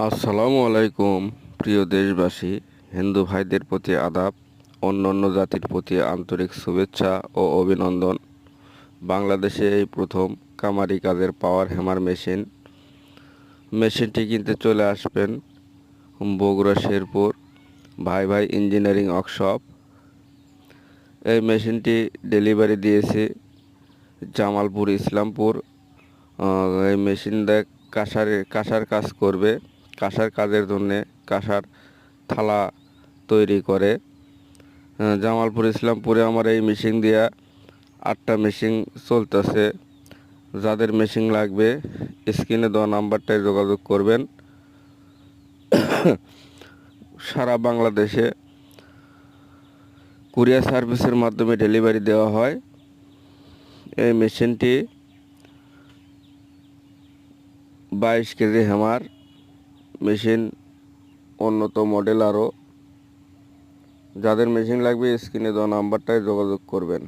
আসসালামু আলাইকুম প্রিয় দেশবাসী, হিন্দু ভাইদের প্রতি আদাব, অন্যান্য জাতির প্রতি আন্তরিক শুভেচ্ছা ও অভিনন্দন। বাংলাদেশে এই প্রথম কামারি কাজের পাওয়ার হ্যামার মেশিনটি কিনতে চলে আসবেন বগুড়া শেরপুর ভাই ভাই ইঞ্জিনিয়ারিং ওয়ার্কশপ। এই মেশিনটি ডেলিভারি দিয়েছি জামালপুর ইসলামপুর। এই মেশিন দেখ কাঁসার কাজ করবে। কাঁসার কাজের জন্যে কাঁসার থালা তৈরি করে। জামালপুর ইসলামপুরে আমার এই মেশিন দিয়া 8টা মেশিন চলতেছে। যাদের মেশিন লাগবে স্ক্রিনে দেওয়া নাম্বারটায় যোগাযোগ করবেন। সারা বাংলাদেশে কুরিয়ার সার্ভিসের মাধ্যমে ডেলিভারি দেওয়া হয়। এই মেশিনটি 22 কেজি হ্যামার মেশিন, উন্নত মডেল। আরও যাদের মেশিন লাগবে স্ক্রিনে দেওয়া নাম্বারটায় যোগাযোগ করবেন।